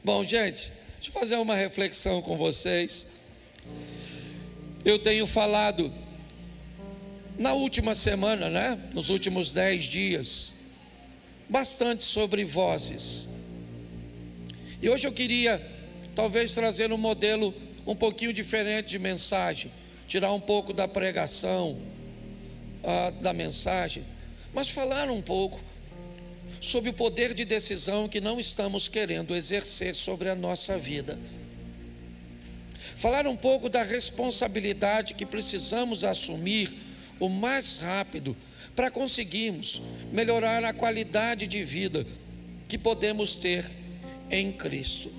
Bom, gente, deixa eu fazer uma reflexão com vocês. Eu tenho falado na última semana, nos últimos 10 dias, bastante sobre vozes. E hoje eu queria talvez trazer um modelo um pouquinho diferente de mensagem, tirar um pouco da pregação, da mensagem, mas falar um pouco sobre o poder de decisão que não estamos querendo exercer sobre a nossa vida. Falar um pouco da responsabilidade que precisamos assumir o mais rápido para conseguirmos melhorar a qualidade de vida que podemos ter em Cristo.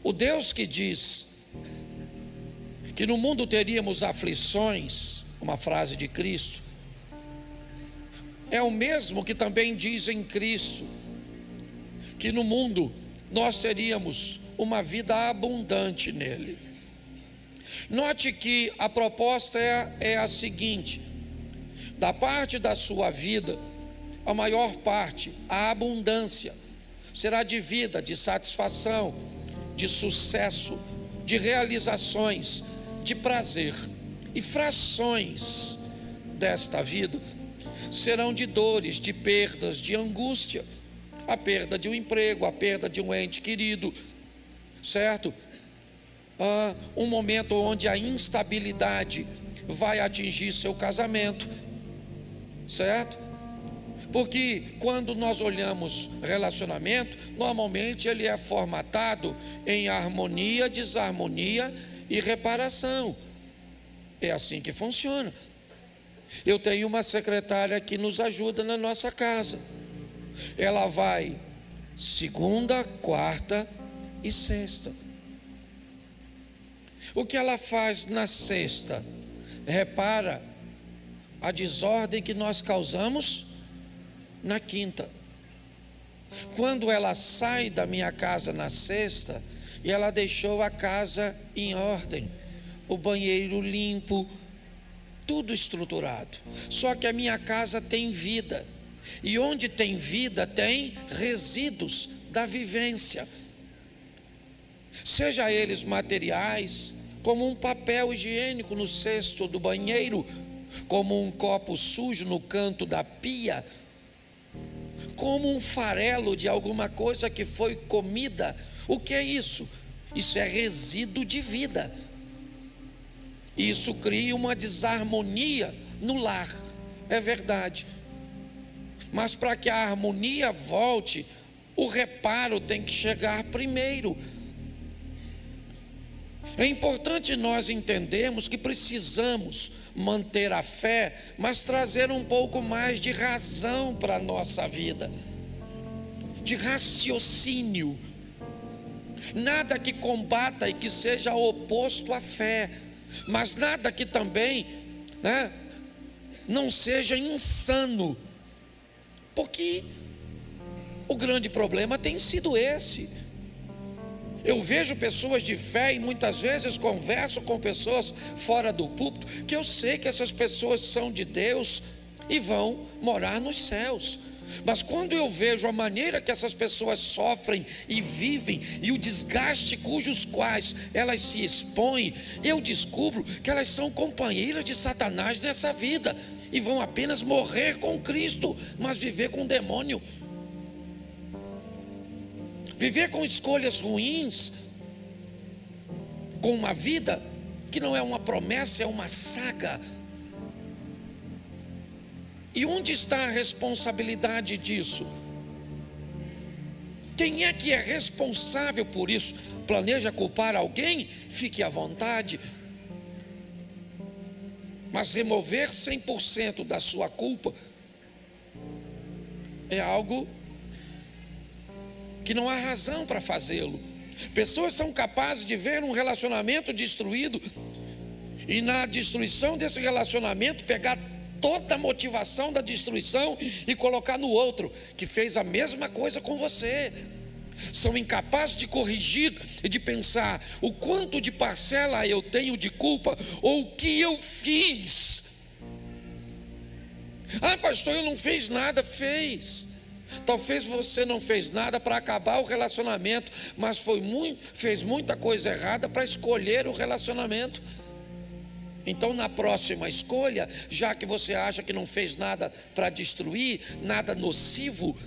O Deus que diz que no mundo teríamos aflições, uma frase de Cristo, é o mesmo que também diz em Cristo que no mundo nós teríamos uma vida abundante nele. Note que a proposta é a seguinte: da parte da sua vida, a maior parte, a abundância, será de vida, de satisfação, de sucesso, de realizações, de prazer. E frações desta vida serão de dores, de perdas, de angústia, a perda de um emprego, a perda de um ente querido, certo? Um momento onde a instabilidade vai atingir seu casamento, certo? Porque quando nós olhamos relacionamento, normalmente ele é formatado em harmonia, desarmonia e reparação. É assim que funciona. Eu tenho uma secretária que nos ajuda na nossa casa. Ela vai segunda, quarta e sexta. O que ela faz na sexta? Repara a desordem que nós causamos na quinta. Quando ela sai da minha casa na sexta, e ela deixou a casa em ordem, o banheiro limpo, tudo estruturado. Só que a minha casa tem vida, e onde tem vida tem resíduos da vivência, seja eles materiais, como um papel higiênico no cesto do banheiro, como um copo sujo no canto da pia, como um farelo de alguma coisa que foi comida. O que é isso? Isso é resíduo de vida. Isso cria uma desarmonia no lar, é verdade. Mas para que a harmonia volte, o reparo tem que chegar primeiro. É importante nós entendermos que precisamos manter a fé, mas trazer um pouco mais de razão para a nossa vida, de raciocínio. Nada que combata e que seja oposto à fé, mas nada que também não seja insano, porque o grande problema tem sido esse. Eu vejo pessoas de fé e muitas vezes converso com pessoas fora do púlpito, que eu sei que essas pessoas são de Deus e vão morar nos céus. Mas quando eu vejo a maneira que essas pessoas sofrem e vivem, e o desgaste cujos quais elas se expõem, eu descubro que elas são companheiras de Satanás nessa vida, e vão apenas morrer com Cristo, mas viver com o demônio. Viver com escolhas ruins, com uma vida que não é uma promessa, é uma saga. E onde está a responsabilidade disso? Quem é que é responsável por isso? Planeja culpar alguém? Fique à vontade. Mas remover 100% da sua culpa é algo que não há razão para fazê-lo. Pessoas são capazes de ver um relacionamento destruído e na destruição desse relacionamento pegar toda a motivação da destruição e colocar no outro, que fez a mesma coisa com você. São incapazes de corrigir e de pensar o quanto de parcela eu tenho de culpa ou o que eu fiz. Ah, pastor, eu não fiz nada. Fez. Talvez você não fez nada para acabar o relacionamento, mas fez muita coisa errada para escolher o relacionamento. Então, na próxima escolha, já que você acha que não fez nada para destruir, nada nocivo,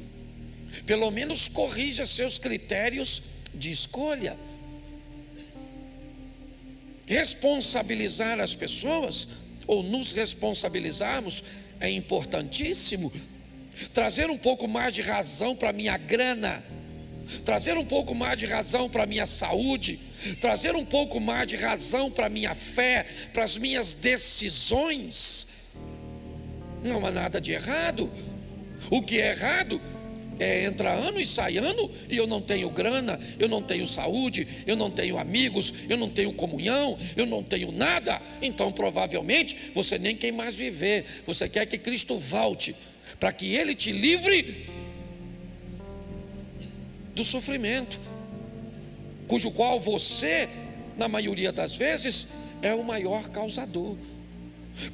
pelo menos corrija seus critérios de escolha. Responsabilizar as pessoas, ou nos responsabilizarmos, é importantíssimo. Trazer um pouco mais de razão para a minha grana, trazer um pouco mais de razão para a minha saúde, trazer um pouco mais de razão para a minha fé, para as minhas decisões. Não há nada de errado. O que é errado é entrar ano e sai ano e eu não tenho grana, eu não tenho saúde, eu não tenho amigos, eu não tenho comunhão, eu não tenho nada. Então provavelmente você nem quer mais viver. Você quer que Cristo volte para que Ele te livre do sofrimento, cujo qual você, na maioria das vezes, é o maior causador.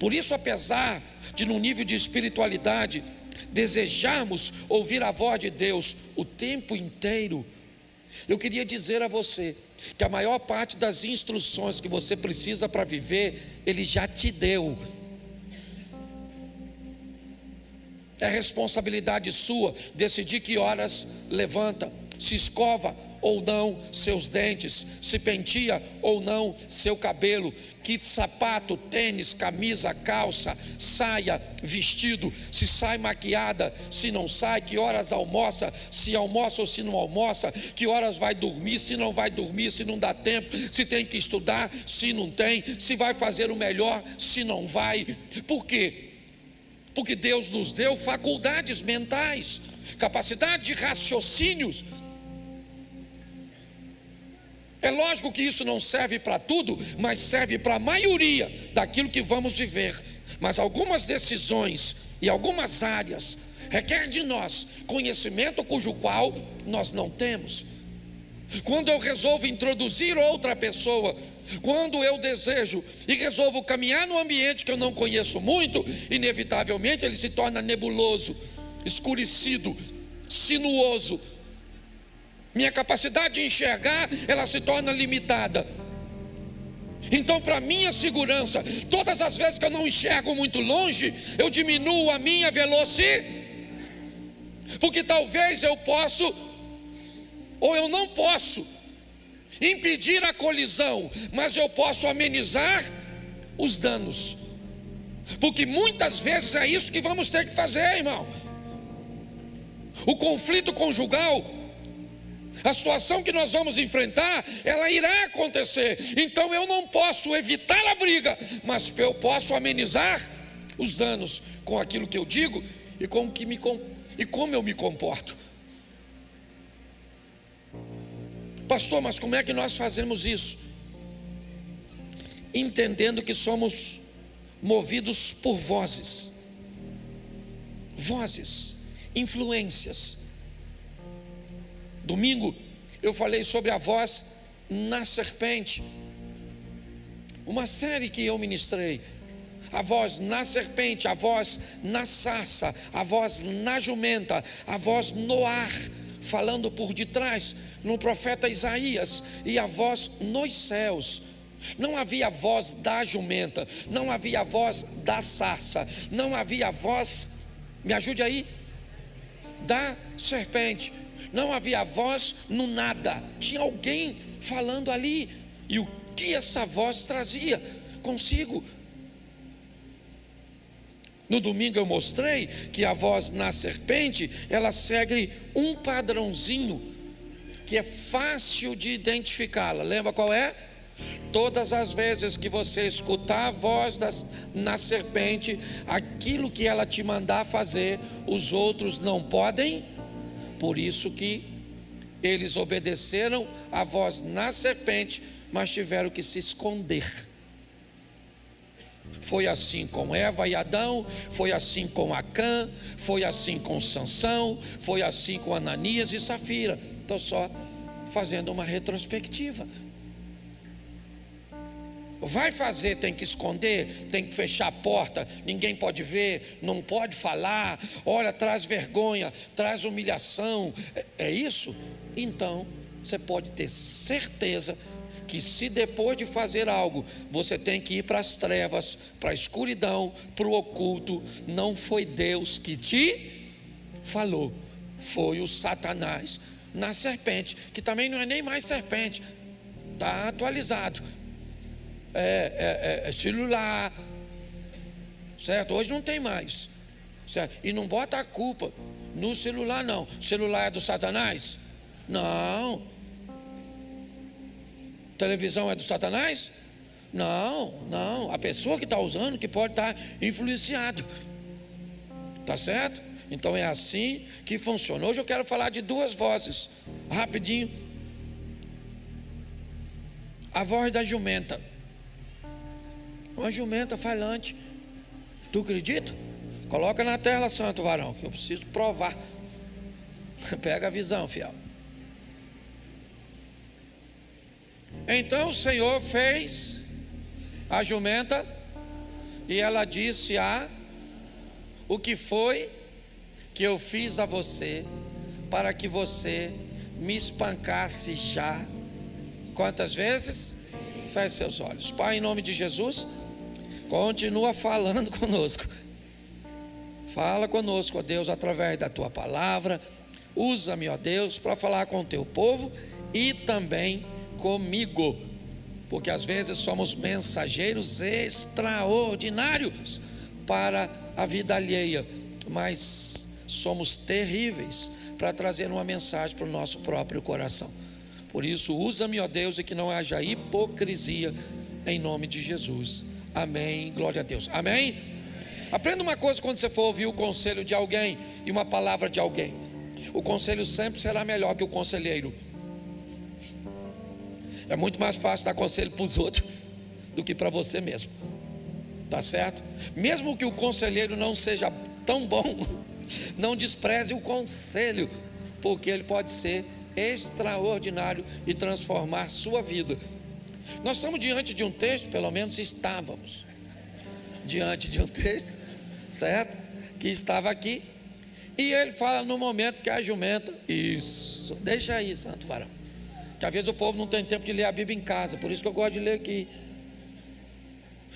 Por isso, apesar de no nível de espiritualidade desejarmos ouvir a voz de Deus o tempo inteiro, eu queria dizer a você que a maior parte das instruções que você precisa para viver, Ele já te deu. É responsabilidade sua decidir que horas levanta, se escova ou não seus dentes, se penteia ou não seu cabelo, que sapato, tênis, camisa, calça, saia, vestido, se sai maquiada, se não sai, que horas almoça, se almoça ou se não almoça, que horas vai dormir, se não vai dormir, se não dá tempo, se tem que estudar, se não tem, se vai fazer o melhor, se não vai. Por quê? Porque Deus nos deu faculdades mentais, capacidade de raciocínios. É lógico que isso não serve para tudo, mas serve para a maioria daquilo que vamos viver. Mas algumas decisões e algumas áreas requer de nós conhecimento cujo qual nós não temos. Quando eu resolvo introduzir outra pessoa, quando eu desejo e resolvo caminhar num ambiente que eu não conheço muito, inevitavelmente ele se torna nebuloso, escurecido, sinuoso. Minha capacidade de enxergar, ela se torna limitada. Então, para minha segurança, todas as vezes que eu não enxergo muito longe, eu diminuo a minha velocidade, porque talvez eu possa, ou eu não posso impedir a colisão, mas eu posso amenizar os danos, porque muitas vezes é isso que vamos ter que fazer, irmão. O conflito conjugal, a situação que nós vamos enfrentar, ela irá acontecer. Então eu não posso evitar a briga, mas eu posso amenizar os danos com aquilo que eu digo e como eu me comporto. Pastor, mas como é que nós fazemos isso? Entendendo que somos movidos por vozes, influências. Domingo eu falei sobre a voz na serpente, uma série que eu ministrei. A voz na serpente, a voz na sarça, a voz na jumenta, a voz no ar, falando por detrás, no profeta Isaías, e a voz nos céus. Não havia voz da jumenta, não havia voz da sarça, não havia voz, me ajude aí, da serpente, não havia voz no nada, tinha alguém falando ali, e o que essa voz trazia consigo? No domingo eu mostrei que a voz na serpente, ela segue um padrãozinho que é fácil de identificá-la. Lembra qual é? Todas as vezes que você escutar a voz na serpente, aquilo que ela te mandar fazer, os outros não podem. Por isso que eles obedeceram a voz na serpente, mas tiveram que se esconder. Foi assim com Eva e Adão, foi assim com Acã, foi assim com Sansão, foi assim com Ananias e Safira. Estou só fazendo uma retrospectiva. Vai fazer, tem que esconder, tem que fechar a porta, ninguém pode ver, não pode falar, olha, traz vergonha, traz humilhação, é isso? Então, você pode ter certeza que se depois de fazer algo, você tem que ir para as trevas, para a escuridão, para o oculto, não foi Deus que te falou, foi o Satanás na serpente, que também não é nem mais serpente, está atualizado. Celular, certo? Hoje não tem mais, certo? E não bota a culpa no celular, não. O celular é do Satanás? Não. Televisão é do Satanás? Não. A pessoa que está usando que pode estar influenciado, tá certo? Então é assim que funciona. Hoje eu quero falar de duas vozes, rapidinho. A voz da jumenta. Uma jumenta falante. Tu acredita? Coloca na tela, santo varão, que eu preciso provar. Pega a visão, fiel. Então o Senhor fez a jumenta e ela disse: o que foi que eu fiz a você para que você me espancasse já? Quantas vezes? Feche seus olhos. Pai, em nome de Jesus, continua falando conosco. Fala conosco, ó Deus, através da tua palavra. Usa-me, ó Deus, para falar com o teu povo e também comigo, porque às vezes somos mensageiros extraordinários para a vida alheia, mas somos terríveis para trazer uma mensagem para o nosso próprio coração. Por isso, usa-me, ó Deus, e que não haja hipocrisia, em nome de Jesus. Amém, glória a Deus. Amém? Aprenda uma coisa quando você for ouvir o conselho de alguém e uma palavra de alguém: o conselho sempre será melhor que o conselheiro. É muito mais fácil dar conselho para os outros do que para você mesmo, tá certo? Mesmo que o conselheiro não seja tão bom, não despreze o conselho, porque ele pode ser extraordinário e transformar sua vida. Nós estamos diante de um texto, pelo menos estávamos diante de um texto, certo? Que estava aqui, e ele fala no momento que a jumenta, isso, deixa aí, santo varão, que às vezes o povo não tem tempo de ler a Bíblia em casa, por isso que eu gosto de ler aqui.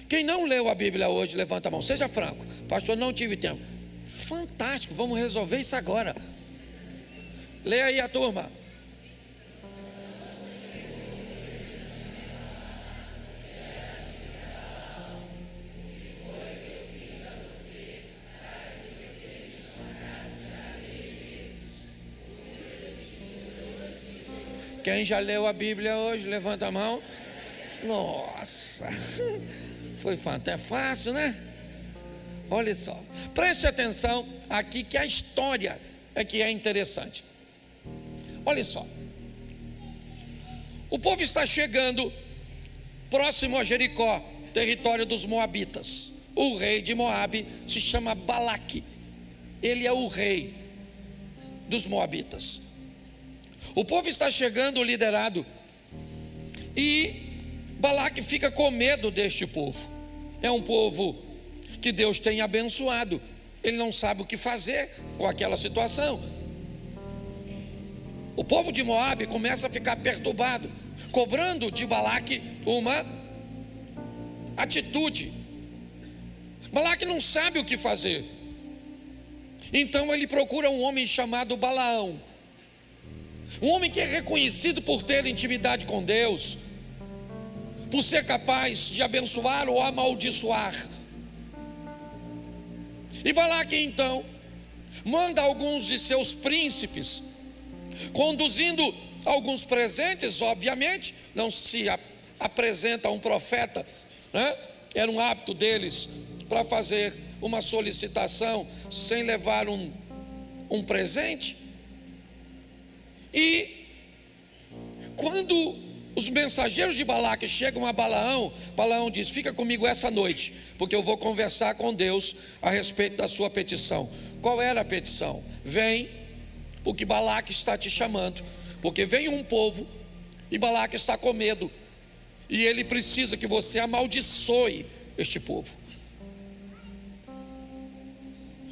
Quem não leu a Bíblia hoje, levanta a mão, seja franco: pastor, não tive tempo. Fantástico, vamos resolver isso agora. Leia aí a turma. Quem já leu a Bíblia hoje, levanta a mão. Nossa, foi fantástico. É fácil, né? Olha só, preste atenção aqui que a história é que é interessante. Olha só, o povo está chegando próximo a Jericó, território dos Moabitas. O rei de Moabe se chama Balaque. Ele é o rei dos Moabitas. O povo está chegando liderado, e Balaque fica com medo deste povo. É um povo que Deus tem abençoado. Ele não sabe o que fazer com aquela situação. O povo de Moabe começa a ficar perturbado, cobrando de Balaque uma atitude. Balaque não sabe o que fazer. Então ele procura um homem chamado Balaão, um homem que é reconhecido por ter intimidade com Deus, por ser capaz de abençoar ou amaldiçoar. E Balaque então manda alguns de seus príncipes, conduzindo alguns presentes. Obviamente não se apresenta um profeta, né? Era um hábito deles para fazer uma solicitação sem levar um presente. E quando os mensageiros de Balaque chegam a Balaão, Balaão diz: fica comigo essa noite, porque eu vou conversar com Deus a respeito da sua petição. Qual era a petição? Vem, porque Balaque está te chamando, porque vem um povo e Balaque está com medo. e ele precisa que você amaldiçoe este povo.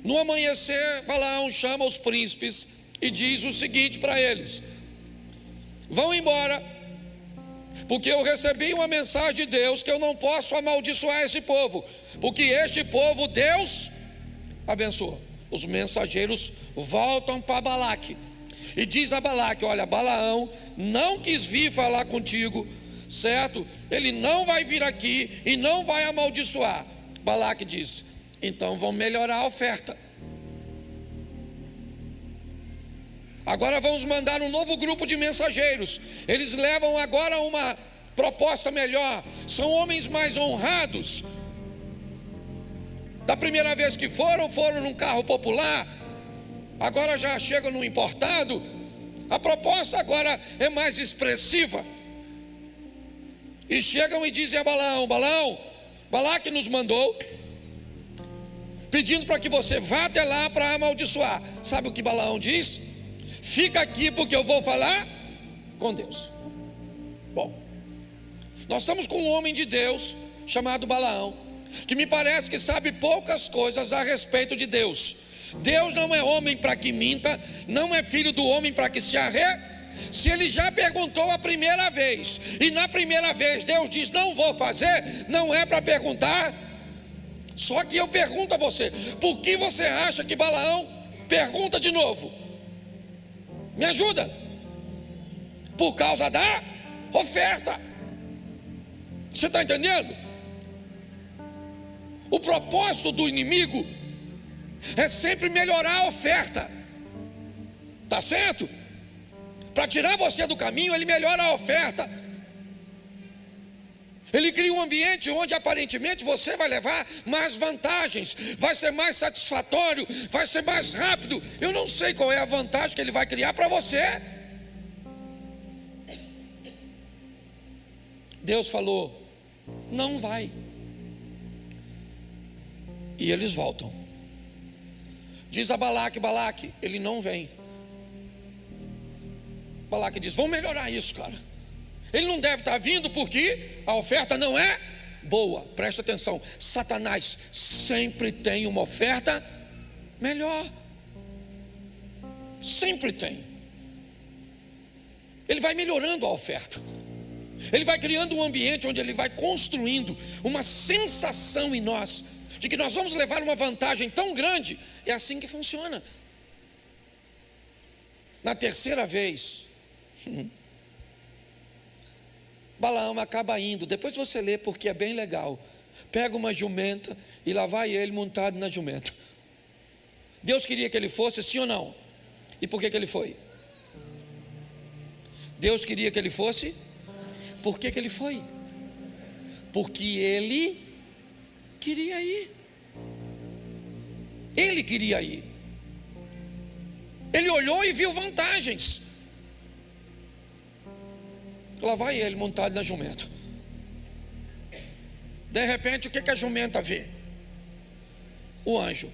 No amanhecer, Balaão chama os príncipes e diz o seguinte para eles: vão embora, porque eu recebi uma mensagem de Deus que eu não posso amaldiçoar esse povo, porque este povo Deus abençoa. Os mensageiros voltam para Balaque e diz a Balaque: olha, Balaão não quis vir falar contigo, certo? Ele não vai vir aqui e não vai amaldiçoar. Balaque diz: então vão melhorar a oferta. Agora vamos mandar um novo grupo de mensageiros. Eles levam agora uma proposta melhor. São homens mais honrados. Da primeira vez que foram num carro popular. Agora já chegam no importado. A proposta agora é mais expressiva. E chegam e dizem a Balaão: Balaão, Balaque nos mandou, pedindo para que você vá até lá para amaldiçoar. Sabe o que Balaão diz? Fica aqui porque eu vou falar com Deus. Bom, nós estamos com um homem de Deus chamado Balaão, que me parece que sabe poucas coisas a respeito de Deus. Deus não é homem para que minta, não é filho do homem para que se Se ele já perguntou a primeira vez, e na primeira vez Deus diz não vou fazer, não é para perguntar. Só que eu pergunto a você: por que você acha que Balaão pergunta de novo? Me ajuda. Por causa da oferta. Você está entendendo? O propósito do inimigo é sempre melhorar a oferta. Tá certo? Para tirar você do caminho, ele melhora a oferta. Ele cria um ambiente onde aparentemente você vai levar mais vantagens, vai ser mais satisfatório, vai ser mais rápido. Eu não sei qual é a vantagem que ele vai criar para você. Deus falou: não vai. E eles voltam. Diz a Balaque: Balaque, ele não vem. Balaque diz: vamos melhorar isso, cara. Ele não deve estar vindo porque a oferta não é boa. Presta atenção: Satanás sempre tem uma oferta melhor. Sempre tem. Ele vai melhorando a oferta. Ele vai criando um ambiente onde ele vai construindo uma sensação em nós de que nós vamos levar uma vantagem tão grande. É assim que funciona. Na terceira vez, Balaão acaba indo. Depois você lê, porque é bem legal. Pega uma jumenta e lá vai ele montado na jumenta. Deus queria que ele fosse, sim ou não? E por que ele foi? Deus queria que ele fosse. Por que ele foi? Porque ele queria ir. Ele queria ir. Ele olhou e viu vantagens. Lá vai ele montado na jumenta. De repente, o que a jumenta vê? O anjo.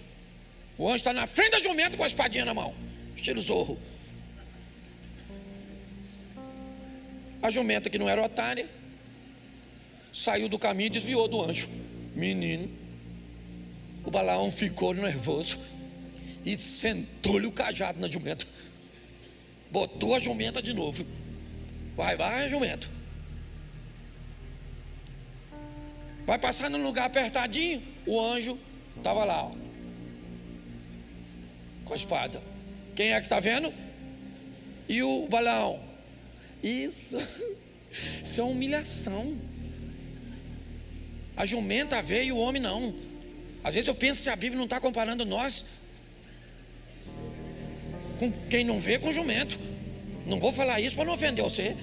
O anjo está na frente da jumenta com a espadinha na mão, estilo Zorro. A jumenta, que não era otária, saiu do caminho e desviou do anjo. Menino, o Balaão ficou nervoso e sentou-lhe o cajado na jumenta. Botou a jumenta de novo. Vai, jumento. Vai passar num lugar apertadinho. O anjo estava lá, ó, com a espada. Quem é que está vendo? E o Balaão. Isso é uma humilhação. A jumenta veio e o homem não. Às vezes eu penso se a Bíblia não está comparando nós com quem não vê com o jumento. Não vou falar isso para não ofender você,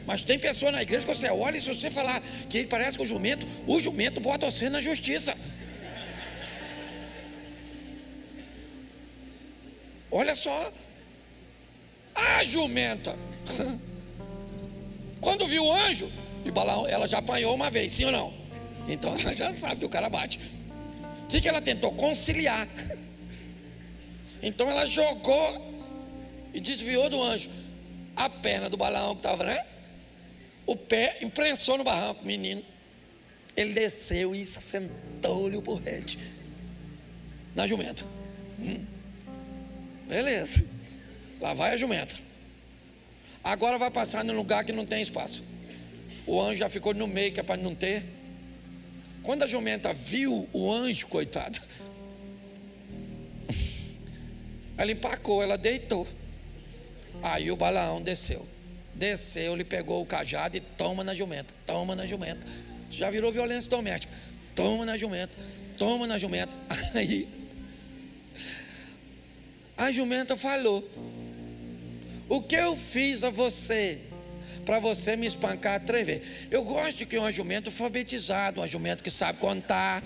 mas tem pessoa na igreja que você olha e se você falar que ele parece com o jumento bota você na justiça. Olha só, a jumenta, quando viu o anjo, e Balaão, ela já apanhou uma vez, sim ou não? Então ela já sabe que o cara bate. O que ela tentou? Conciliar. Então ela jogou e desviou do anjo. A perna do Balaão que estava, né? O pé imprensou no barranco, menino. Ele desceu e sentou-lhe o porrete na jumenta. Beleza. Lá vai a jumenta. Agora vai passar num lugar que não tem espaço. O anjo já ficou no meio, que é para não ter. Quando a jumenta viu o anjo, coitado, ela empacou, ela deitou. Aí o Balaão desceu. Desceu, ele pegou o cajado e toma na jumenta. Toma na jumenta. Já virou violência doméstica. Toma na jumenta. Toma na jumenta. Aí a jumenta falou: o que eu fiz a você para você me espancar 3 vezes? Eu gosto de que uma jumenta alfabetizada, uma jumenta que sabe contar.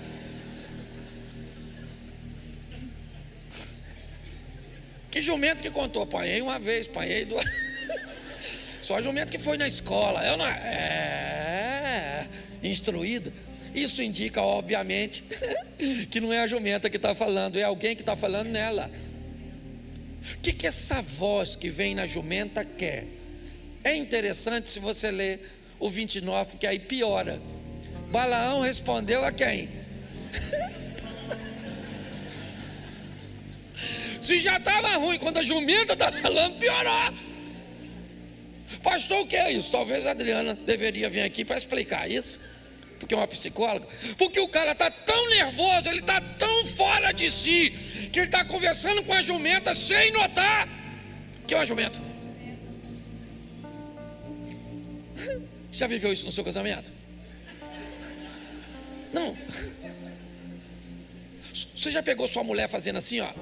Que jumento que contou? Apanhei uma vez, apanhei 2. Só a jumenta que foi na escola. Eu não instruída. Isso indica, obviamente, que não é a jumenta que está falando, é alguém que está falando nela. O que essa voz que vem na jumenta quer? É interessante se você ler o 29, porque aí piora. Balaão respondeu a quem? Se já estava ruim, quando a jumenta está falando, piorou. Pastor, o que é isso? Talvez a Adriana deveria vir aqui para explicar isso, porque é uma psicóloga. Porque o cara está tão nervoso, ele está tão fora de si, que ele está conversando com a jumenta sem notar que é uma jumenta. Já viveu isso no seu casamento? Não. Você já pegou sua mulher fazendo assim, ó?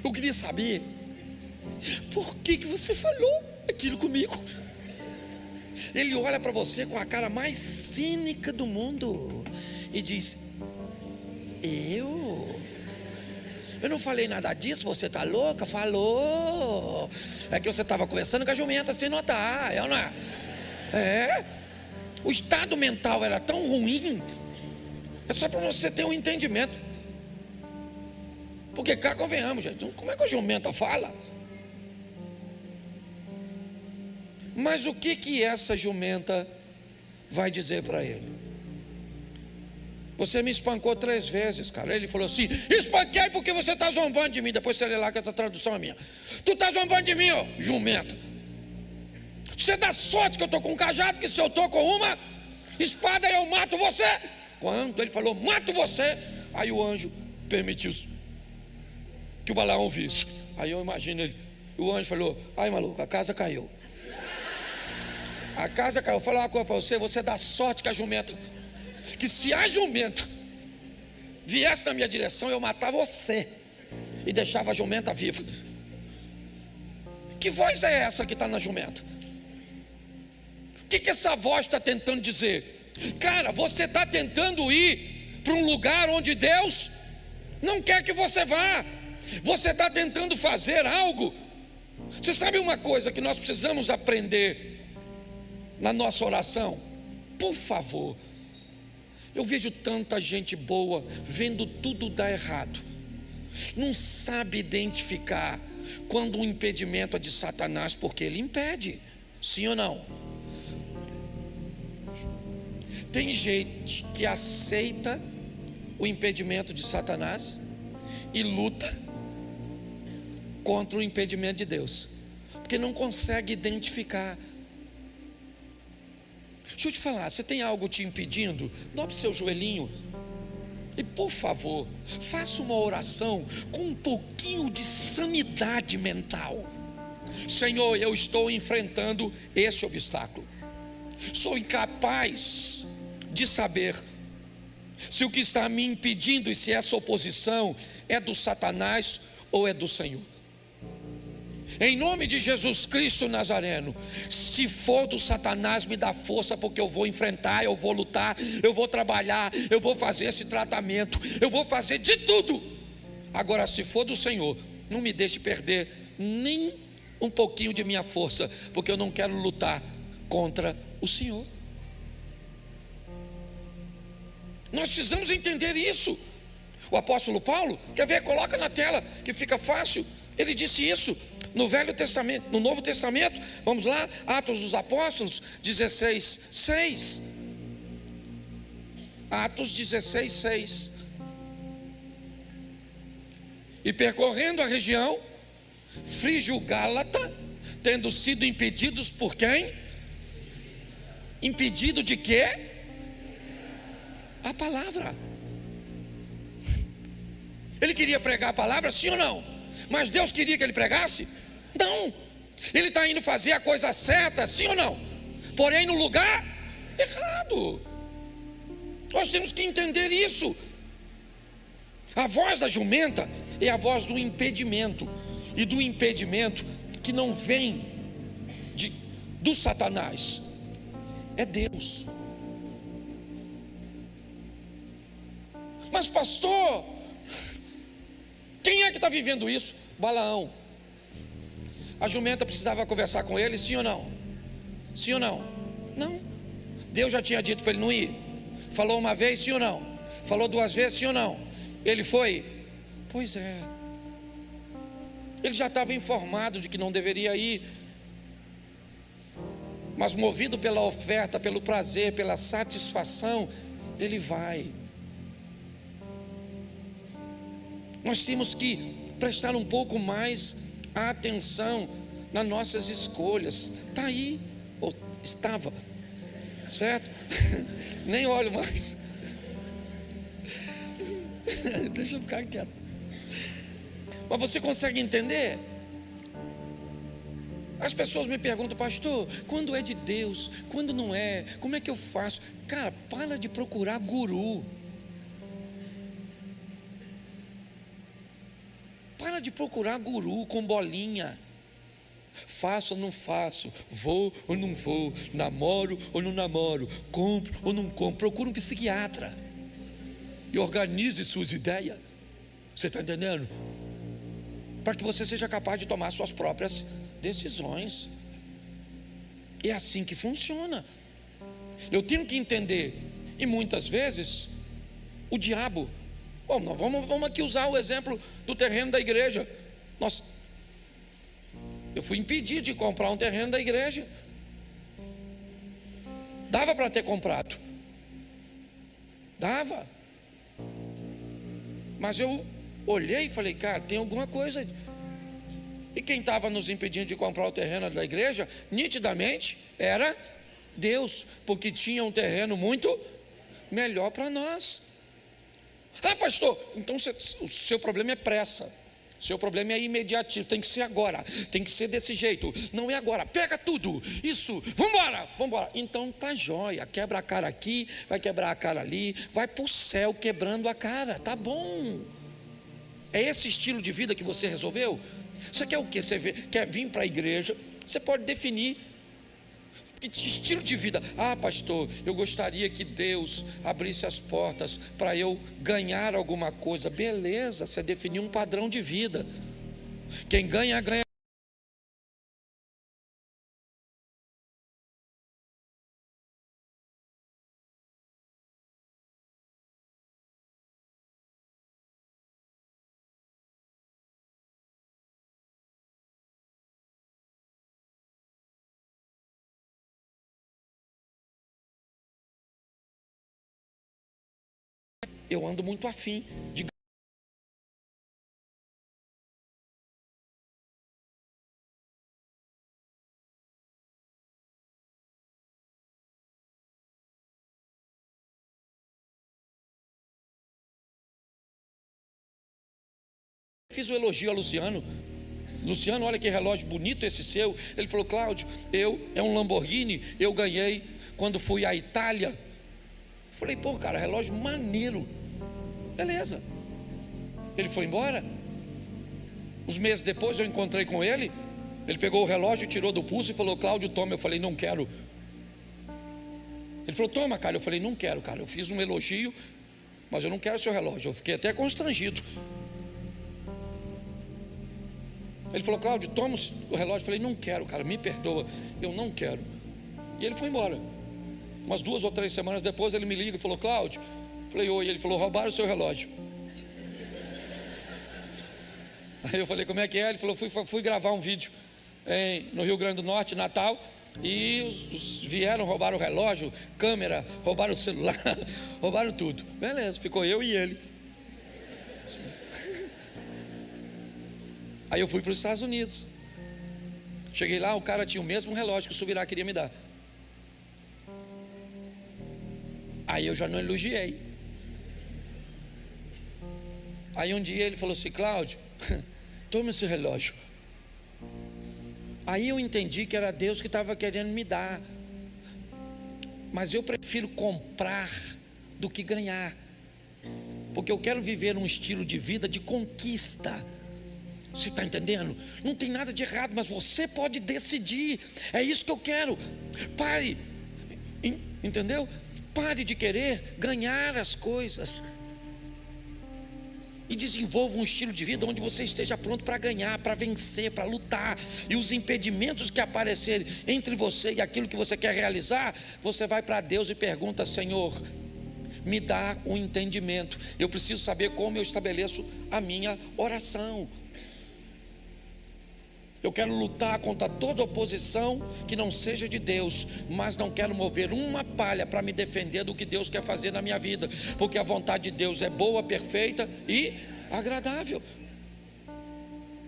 Eu queria saber por que você falou aquilo comigo. Ele olha para você com a cara mais cínica do mundo e diz: Eu não falei nada disso, você está louca? Falou. É que você estava conversando com a jumenta sem notar, não é? É. O estado mental era tão ruim. É só para você ter um entendimento. Porque cá convenhamos, gente, como é que a jumenta fala? Mas o que essa jumenta vai dizer para ele? Você me espancou 3 vezes, cara. Ele falou assim: espanquei porque você está zombando de mim. Depois você lê lá que essa tradução é minha. Tu está zombando de mim, ó, jumenta. Você dá sorte que eu estou com um cajado, que se eu estou com uma espada eu mato você. Quando ele falou mato você, aí o anjo permitiu que o Balaão visse. Aí eu imagino ele, o anjo falou: ai maluco, a casa caiu. A casa caiu. Eu vou falar uma coisa para você: você dá sorte que a jumenta, que se a jumenta viesse na minha direção, eu matava você e deixava a jumenta viva. Que voz é essa que está na jumenta? O que essa voz está tentando dizer? Cara, você está tentando ir para um lugar onde Deus não quer que você vá. Você está tentando fazer algo. Você sabe uma coisa que nós precisamos aprender na nossa oração? Por favor, eu vejo tanta gente boa vendo tudo dar errado, não sabe identificar quando um impedimento é de Satanás, porque ele impede, sim ou não? Tem gente que aceita o impedimento de Satanás e luta contra o impedimento de Deus, porque não consegue identificar. Deixa eu te falar, você tem algo te impedindo? Dobre seu joelhinho e, por favor, faça uma oração com um pouquinho de sanidade mental. Senhor, eu estou enfrentando esse obstáculo. Sou incapaz de saber se o que está me impedindo e se essa oposição é do Satanás ou é do Senhor. Em nome de Jesus Cristo Nazareno, se for do Satanás, me dá força, porque eu vou enfrentar, eu vou lutar, eu vou trabalhar, eu vou fazer esse tratamento, eu vou fazer de tudo. Agora, se for do Senhor, não me deixe perder nem um pouquinho de minha força, porque eu não quero lutar contra o Senhor. Nós precisamos entender isso. O apóstolo Paulo, quer ver? Coloca na tela, que fica fácil. Ele disse isso no Velho Testamento. No Novo Testamento, vamos lá, Atos dos Apóstolos 16:6. Atos 16:6. E percorrendo a região frígio-gálata, tendo sido impedidos por quem? Impedido de quê? A palavra. Ele queria pregar a palavra, sim ou não? Mas Deus queria que ele pregasse? Não. Ele está indo fazer a coisa certa, sim ou não? Porém no lugar errado. Nós temos que entender isso. A voz da jumenta é a voz do impedimento. E do impedimento que não vem do Satanás, é Deus. Mas pastor, quem é que está vivendo isso? Balaão. A jumenta precisava conversar com ele, sim ou não? Sim ou não? Não. Deus já tinha dito para ele não ir. Falou uma vez, sim ou não? Falou duas vezes, sim ou não? Ele foi? Pois é. Ele já estava informado de que não deveria ir. Mas movido pela oferta, pelo prazer, pela satisfação, ele vai. Nós temos que prestar um pouco mais atenção nas nossas escolhas. Está aí, ou estava, certo? Nem olho mais. Deixa eu ficar quieto. Mas você consegue entender? As pessoas me perguntam, pastor, quando é de Deus, quando não é, como é que eu faço? Cara, para de procurar guru. Para de procurar guru com bolinha. Faço ou não faço, vou ou não vou, namoro ou não namoro, compro ou não compro. Procura um psiquiatra e organize suas ideias. Você está entendendo? Para que você seja capaz de tomar suas próprias decisões. É assim que funciona. Eu tenho que entender. E muitas vezes o diabo. Bom, nós vamos aqui usar o exemplo do terreno da igreja. Eu fui impedido de comprar um terreno da igreja. Dava para ter comprado. Dava. Mas eu olhei e falei, cara, tem alguma coisa. E quem estava nos impedindo de comprar o terreno da igreja, nitidamente, era Deus, porque tinha um terreno muito melhor para nós. Ah, pastor, então o seu problema é pressa. O seu problema é imediativo, tem que ser agora, tem que ser desse jeito. Não é agora, pega tudo, isso, vambora. Então tá jóia, quebra a cara aqui, vai quebrar a cara ali, vai para o céu quebrando a cara, tá bom. É esse estilo de vida que você resolveu? Você quer o quê? Quer vir para a igreja? Você pode definir que estilo de vida. Ah, pastor, eu gostaria que Deus abrisse as portas para eu ganhar alguma coisa. Beleza, você definiu um padrão de vida. Quem ganha, ganha. Eu ando muito afim de. Fiz o elogio a Luciano. Luciano, olha que relógio bonito esse seu. Ele falou, Cláudio, é um Lamborghini, eu ganhei quando fui à Itália. Falei, pô, cara, relógio maneiro. Beleza. Ele foi embora. Uns meses depois eu encontrei com ele. Ele pegou o relógio, tirou do pulso e falou, Cláudio, toma. Eu falei, não quero. Ele falou, toma, cara. Eu falei, não quero, cara. Eu fiz um elogio, mas eu não quero seu relógio. Eu fiquei até constrangido. Ele falou, Cláudio, toma o relógio. Eu falei, não quero, cara, me perdoa, eu não quero. E ele foi embora. Umas 2 ou 3 semanas depois ele me liga e falou, Cláudio. Eu falei, oi. Ele falou, roubaram o seu relógio. Aí eu falei, como é que é? Ele falou, fui gravar um vídeo no Rio Grande do Norte, Natal, e vieram, roubaram o relógio, câmera, roubaram o celular, roubaram tudo. Beleza, ficou eu e ele. Aí eu fui para os Estados Unidos. Cheguei lá, o cara tinha o mesmo relógio que o Subirá queria me dar. Aí eu já não elogiei. Aí um dia ele falou assim, Cláudio, toma esse relógio. Aí eu entendi que era Deus que estava querendo me dar. Mas eu prefiro comprar do que ganhar, porque eu quero viver um estilo de vida de conquista. Você está entendendo? Não tem nada de errado, mas você pode decidir. É isso que eu quero. Pare, entendeu? Pare de querer ganhar as coisas e desenvolva um estilo de vida onde você esteja pronto para ganhar, para vencer, para lutar. E os impedimentos que aparecerem entre você e aquilo que você quer realizar, você vai para Deus e pergunta, Senhor, me dá um entendimento. Eu preciso saber como eu estabeleço a minha oração. Eu quero lutar contra toda oposição que não seja de Deus, mas não quero mover uma palha para me defender do que Deus quer fazer na minha vida, porque a vontade de Deus é boa, perfeita e agradável.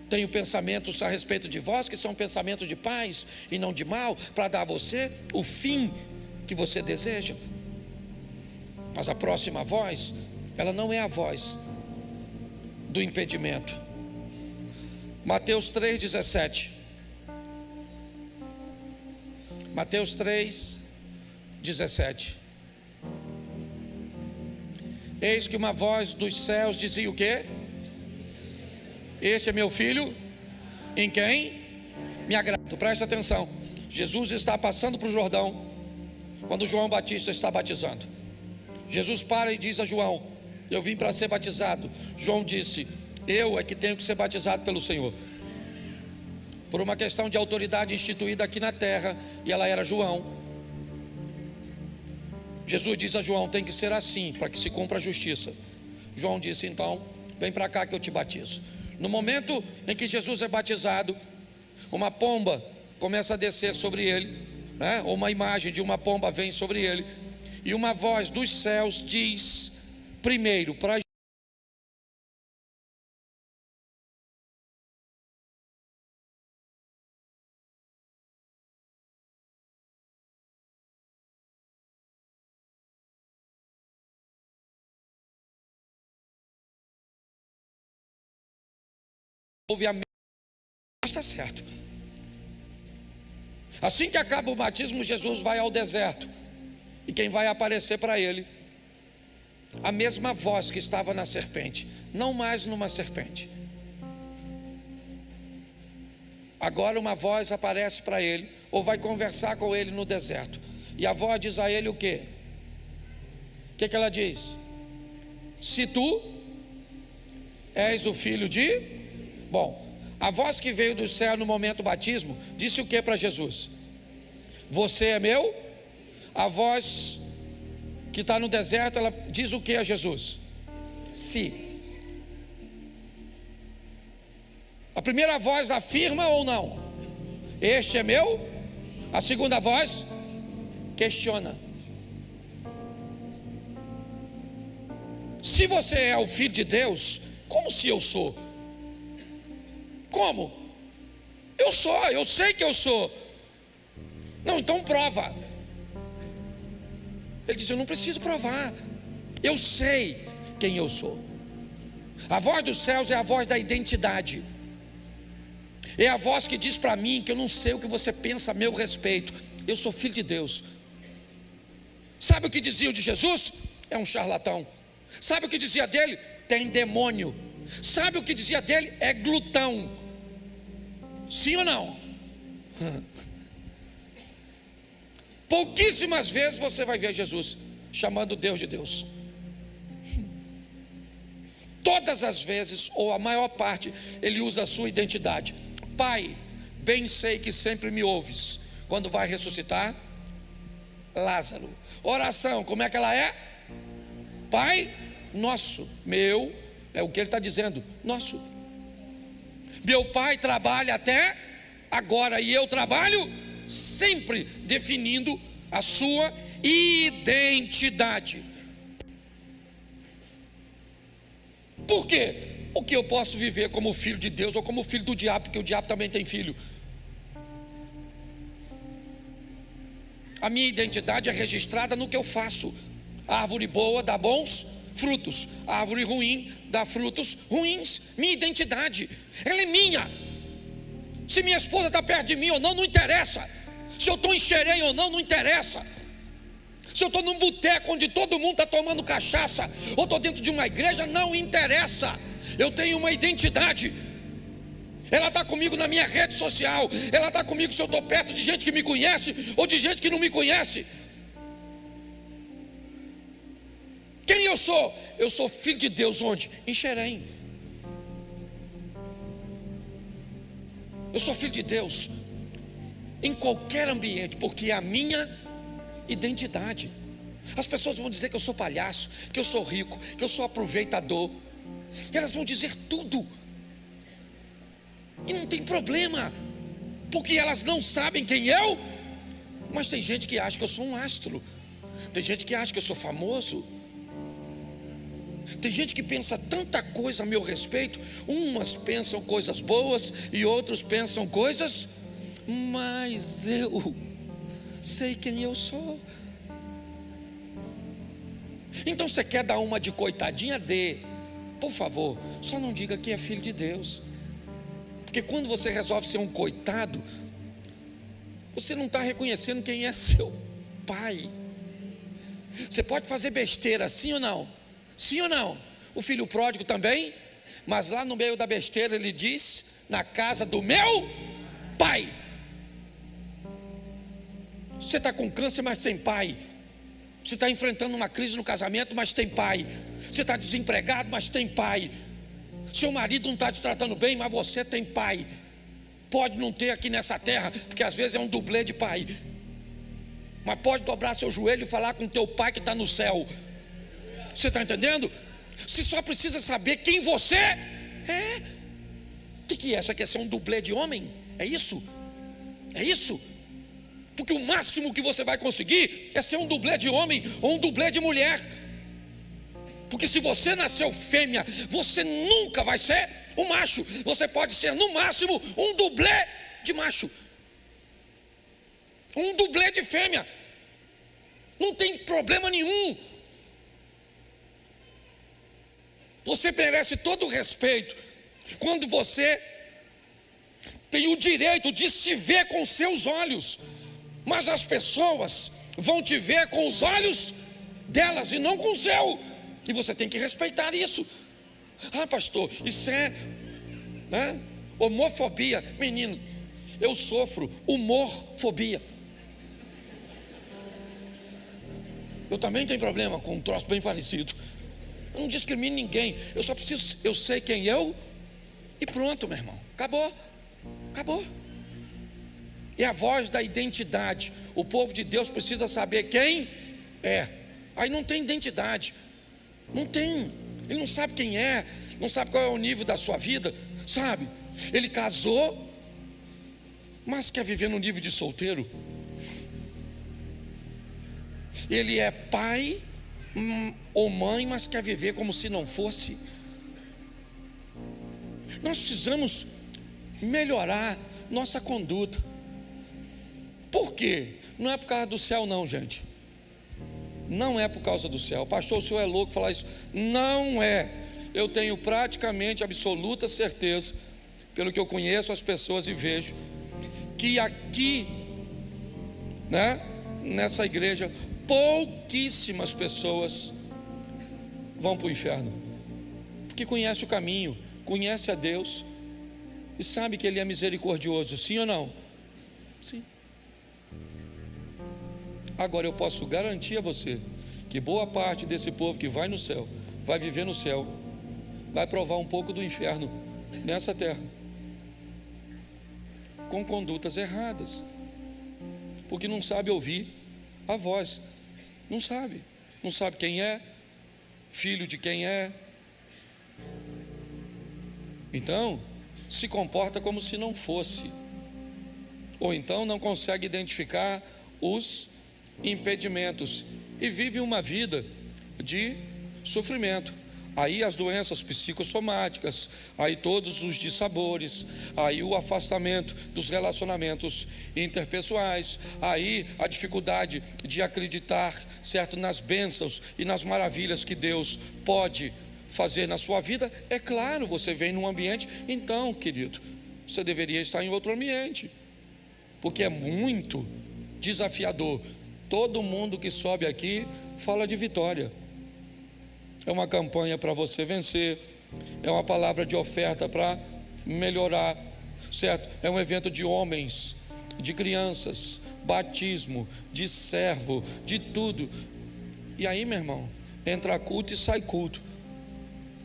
Tenho pensamentos a respeito de vós que são pensamentos de paz e não de mal, para dar a você o fim que você deseja. Mas a próxima voz, ela não é a voz do impedimento. Mateus 3,17. Mateus 3,17. Eis que uma voz dos céus dizia o quê? Este é meu filho, em quem me agrado. Presta atenção. Jesus está passando para o Jordão, quando João Batista está batizando. Jesus para e diz a João, eu vim para ser batizado. João disse, eu é que tenho que ser batizado pelo Senhor, por uma questão de autoridade instituída aqui na terra, e ela era João. Jesus diz a João, tem que ser assim, para que se cumpra a justiça. João disse, então, vem para cá que eu te batizo. No momento em que Jesus é batizado, uma pomba começa a descer sobre ele, né? Uma imagem de uma pomba vem sobre ele, e uma voz dos céus diz, primeiro, para houve a está certo. Assim que acaba o batismo, Jesus vai ao deserto, e quem vai aparecer para ele? A mesma voz que estava na serpente, não mais numa serpente. Agora uma voz aparece para ele, ou vai conversar com ele no deserto, e a voz diz a ele o quê? O que ela diz? Se tu és o filho de... Bom, a voz que veio do céu no momento do batismo disse o que para Jesus? Você é meu? A voz que está no deserto, ela diz o que a Jesus? Se. A primeira voz afirma ou não? Este é meu? A segunda voz questiona. Se você é o filho de Deus, como se eu sou? Como? Eu sou, eu sei que eu sou. Não, então prova. Ele diz, eu não preciso provar, eu sei quem eu sou. A voz dos céus é a voz da identidade. É a voz que diz para mim que eu não sei o que você pensa a meu respeito. Eu sou filho de Deus. Sabe o que diziam de Jesus? É um charlatão. Sabe o que dizia dele? Tem demônio. Sabe o que dizia dele? É glutão. Sim ou não? Pouquíssimas vezes você vai ver Jesus chamando Deus de Deus. Todas as vezes, ou a maior parte, ele usa a sua identidade. Pai, bem sei que sempre me ouves. Quando vai ressuscitar Lázaro. Oração, como é que ela é? Pai nosso, meu, é o que ele está dizendo, nosso. Meu pai trabalha até agora e eu trabalho sempre definindo a sua identidade. Por quê? Porque eu posso viver como filho de Deus ou como filho do diabo, porque o diabo também tem filho. A minha identidade é registrada no que eu faço. A árvore boa dá bons frutos, a árvore ruim dá frutos ruins. Minha identidade, ela é minha. Se minha esposa está perto de mim ou não, não interessa. Se eu estou em Xerém ou não, não interessa. Se eu estou num boteco onde todo mundo está tomando cachaça, ou estou dentro de uma igreja, não interessa. Eu tenho uma identidade. Ela está comigo na minha rede social. Ela está comigo se eu estou perto de gente que me conhece ou de gente que não me conhece. Quem eu sou? Eu sou filho de Deus onde? Em Xerém. Eu sou filho de Deus em qualquer ambiente, porque é a minha identidade. As pessoas vão dizer que eu sou palhaço, que eu sou rico, que eu sou aproveitador. E elas vão dizer tudo. E não tem problema, porque elas não sabem quem eu. Mas tem gente que acha que eu sou um astro. Tem gente que acha que eu sou famoso. Tem gente que pensa tanta coisa a meu respeito. Umas pensam coisas boas e outros pensam coisas. Mas eu sei quem eu sou. Então você quer dar uma de coitadinha? Dê. Por favor, só não diga que é filho de Deus. Porque quando você resolve ser um coitado, você não está reconhecendo quem é seu pai. Você pode fazer besteira, sim ou não? Sim ou não? O filho pródigo também. Mas lá no meio da besteira ele diz: na casa do meu pai. Você está com câncer, mas tem pai. Você está enfrentando uma crise no casamento, mas tem pai. Você está desempregado, mas tem pai. Seu marido não está te tratando bem, mas você tem pai. Pode não ter aqui nessa terra, porque às vezes é um dublê de pai. Mas pode dobrar seu joelho e falar com teu pai que está no céu. Você está entendendo? Você só precisa saber quem você é. O que é? Você quer ser um dublê de homem? É isso? É isso? Porque o máximo que você vai conseguir é ser um dublê de homem ou um dublê de mulher. Porque se você nasceu fêmea, você nunca vai ser um macho. Você pode ser no máximo um dublê de macho, um dublê de fêmea. Não tem problema nenhum. Você merece todo o respeito quando você tem o direito de se ver com seus olhos. Mas as pessoas vão te ver com os olhos delas e não com o seu. E você tem que respeitar isso. Ah, pastor, isso é homofobia. Menino, eu sofro humorfobia. Eu também tenho problema com um troço bem parecido. Eu não discrimino ninguém. Eu sei quem eu. E pronto, meu irmão. Acabou. Acabou. É a voz da identidade. O povo de Deus precisa saber quem é. Aí não tem identidade. Não tem. Ele não sabe quem é. Não sabe qual é o nível da sua vida. Sabe? Ele casou, mas quer viver no nível de solteiro. Ele é pai ou mãe, mas quer viver como se não fosse. Nós precisamos melhorar nossa conduta. Por quê? Não é por causa do céu não, gente. Não é por causa do céu. Pastor, o senhor é louco falar isso. Não é. Eu tenho praticamente absoluta certeza, pelo que eu conheço as pessoas e vejo, que aqui, nessa igreja, pouquíssimas pessoas vão para o inferno, porque conhece o caminho, conhece a Deus e sabe que Ele é misericordioso. Sim ou não? Sim. Agora eu posso garantir a você que boa parte desse povo que vai no céu, vai viver no céu, vai provar um pouco do inferno nessa terra, com condutas erradas, porque não sabe ouvir a voz. Não sabe quem é, filho de quem é. Então, se comporta como se não fosse, ou então não consegue identificar os impedimentos e vive uma vida de sofrimento. Aí as doenças psicossomáticas, aí todos os dissabores, aí o afastamento dos relacionamentos interpessoais, aí a dificuldade de acreditar, certo, nas bênçãos e nas maravilhas que Deus pode fazer na sua vida. É claro, você vem num ambiente, então, querido, você deveria estar em outro ambiente, porque é muito desafiador. Todo mundo que sobe aqui fala de vitória. É uma campanha para você vencer, é uma palavra de oferta para melhorar, certo? É um evento de homens, de crianças, batismo, de servo, de tudo. E aí, meu irmão, entra culto e sai culto,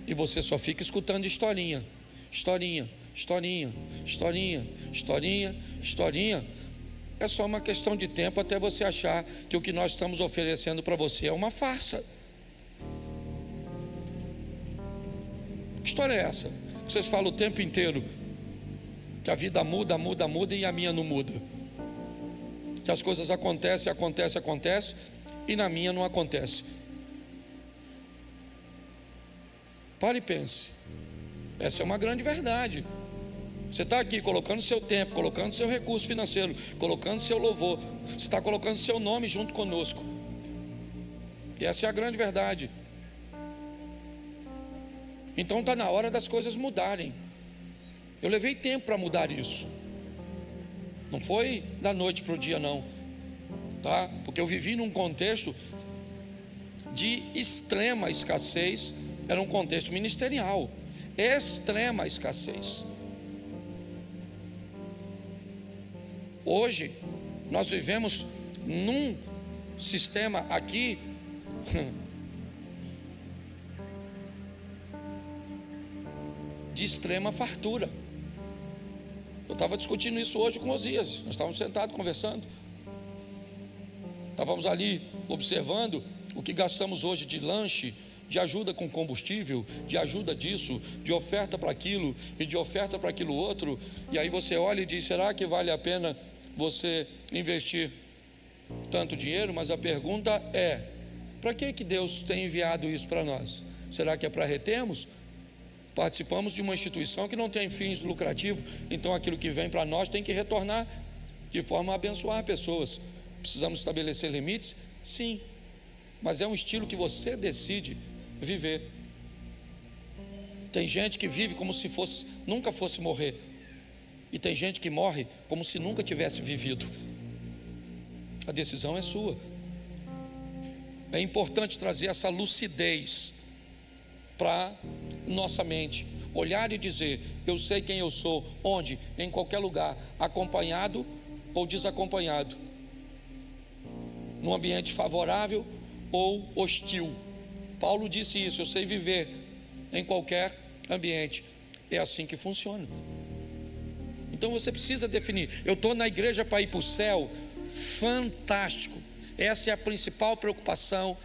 e você só fica escutando historinha, historinha, historinha, historinha, historinha, historinha. É só uma questão de tempo até você achar que o que nós estamos oferecendo para você é uma farsa. Que história é essa? Vocês falam o tempo inteiro que a vida muda, muda, muda e a minha não muda. Que as coisas acontecem, acontecem, acontecem e na minha não acontece. Pare e pense. Essa é uma grande verdade. Você está aqui colocando seu tempo, colocando seu recurso financeiro, colocando seu louvor. Você está colocando seu nome junto conosco. E essa é a grande verdade. Então está na hora das coisas mudarem. Eu levei tempo para mudar isso. Não foi da noite para o dia não, tá? Porque eu vivi num contexto de extrema escassez. Era um contexto ministerial, extrema escassez. Hoje nós vivemos num sistema aqui de extrema fartura. Eu estava discutindo isso hoje com Osias. Nós estávamos sentados conversando. Estávamos ali observando o que gastamos hoje de lanche, de ajuda com combustível, de ajuda disso, de oferta para aquilo e de oferta para aquilo outro. E aí você olha e diz: será que vale a pena você investir tanto dinheiro? Mas a pergunta é: para que Deus tem enviado isso para nós? Será que é para retermos? Participamos de uma instituição que não tem fins lucrativos, então aquilo que vem para nós tem que retornar de forma a abençoar pessoas. Precisamos estabelecer limites? Sim, mas é um estilo que você decide viver. Tem gente que vive como se nunca fosse morrer, e tem gente que morre como se nunca tivesse vivido. A decisão é sua. É importante trazer essa lucidez para nossa mente, olhar e dizer: eu sei quem eu sou, onde? Em qualquer lugar, acompanhado ou desacompanhado, num ambiente favorável ou hostil. Paulo disse isso: eu sei viver em qualquer ambiente. É assim que funciona. Então você precisa definir: eu estou na igreja para ir para o céu? Fantástico, essa é a principal preocupação,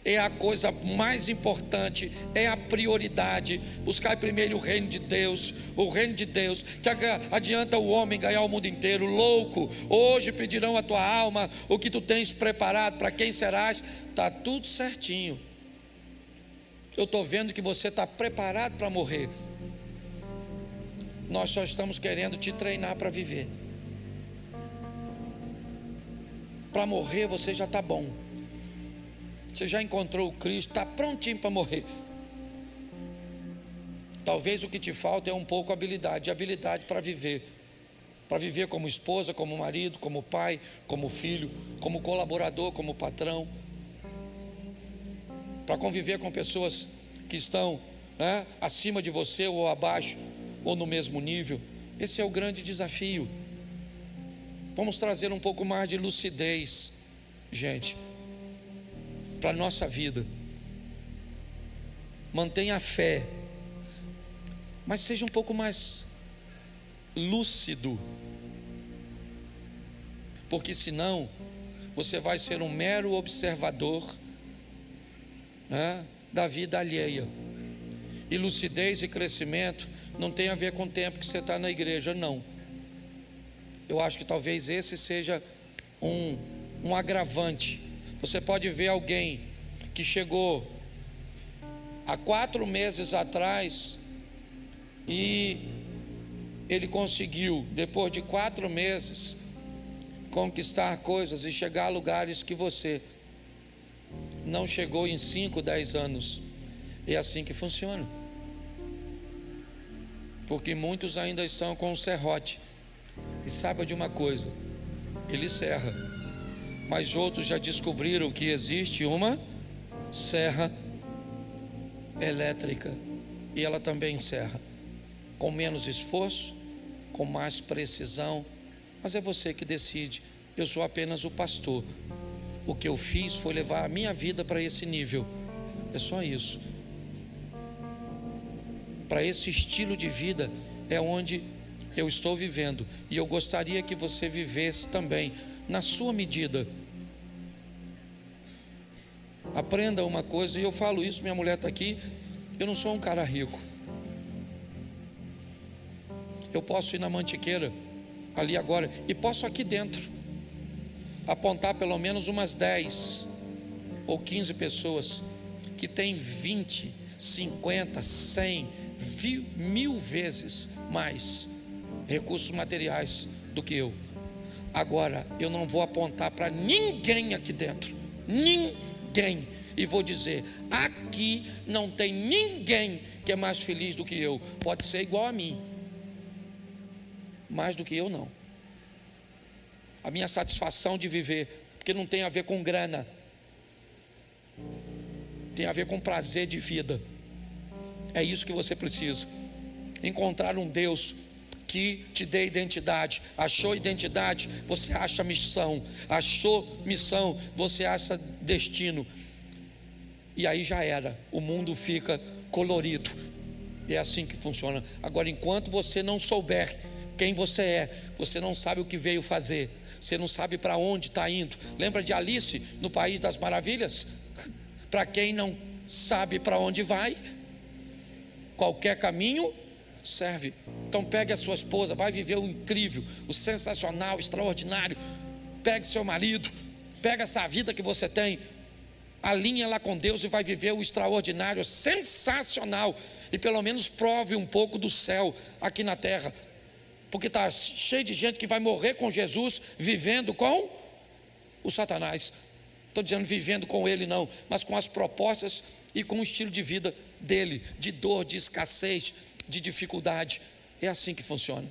é a coisa mais importante, é a prioridade. Buscar primeiro o reino de Deus, o reino de Deus. Que adianta o homem ganhar o mundo inteiro? Louco, hoje pedirão a tua alma o que tu tens preparado, para quem serás? Está tudo certinho. Eu estou vendo que você está preparado para morrer. Nós só estamos querendo te treinar para viver. Para morrer você já está bom. Você já encontrou o Cristo, está prontinho para morrer. Talvez o que te falta é um pouco habilidade para viver. Para viver como esposa, como marido, como pai, como filho, como colaborador, como patrão. Para conviver com pessoas que estão acima de você ou abaixo, ou no mesmo nível. Esse é o grande desafio. Vamos trazer um pouco mais de lucidez, gente, para a nossa vida. Mantenha a fé, mas seja um pouco mais lúcido, porque senão você vai ser um mero observador da vida alheia. E lucidez e crescimento não tem a ver com o tempo que você está na igreja, não. Eu acho que talvez esse seja um agravante. Você pode ver alguém que chegou há 4 meses atrás e ele conseguiu, depois de 4 meses, conquistar coisas e chegar a lugares que você não chegou em 5, 10 anos. É assim que funciona. Porque muitos ainda estão com o serrote. E saiba de uma coisa, ele serra, mas outros já descobriram que existe uma serra elétrica, e ela também serra, com menos esforço, com mais precisão, mas é você que decide. Eu sou apenas o pastor. O que eu fiz foi levar a minha vida para esse nível, é só isso. Para esse estilo de vida é onde eu estou vivendo, e eu gostaria que você vivesse também na sua medida. Aprenda uma coisa, e eu falo isso, minha mulher está aqui, eu não sou um cara rico. Eu posso ir na Mantiqueira ali agora, e posso aqui dentro apontar pelo menos umas 10 ou 15 pessoas que têm 20, 50, 100, 1000 vezes mais recursos materiais do que eu. Agora, eu não vou apontar para ninguém aqui dentro, ninguém, e vou dizer: aqui não tem ninguém que é mais feliz do que eu. Pode ser igual a mim, mais do que eu não. A minha satisfação de viver, porque não tem a ver com grana, tem a ver com prazer de vida. É isso que você precisa. Encontrar um Deus que te dê identidade. Achou identidade, você acha missão. Achou missão, você acha destino. E aí já era, o mundo fica colorido. É assim que funciona. Agora, enquanto você não souber quem você é, você não sabe o que veio fazer, você não sabe para onde está indo. Lembra de Alice no País das Maravilhas? Para quem não sabe para onde vai, qualquer caminho serve. Então pegue a sua esposa, vai viver o incrível, o sensacional, o extraordinário. Pegue seu marido, pega essa vida que você tem, alinha lá com Deus e vai viver o extraordinário, sensacional. E pelo menos prove um pouco do céu aqui na terra, porque está cheio de gente que vai morrer com Jesus, vivendo com o Satanás. Estou dizendo vivendo com ele não, mas com as propostas e com o estilo de vida dele, de dor, de escassez, de dificuldade. É assim que funciona.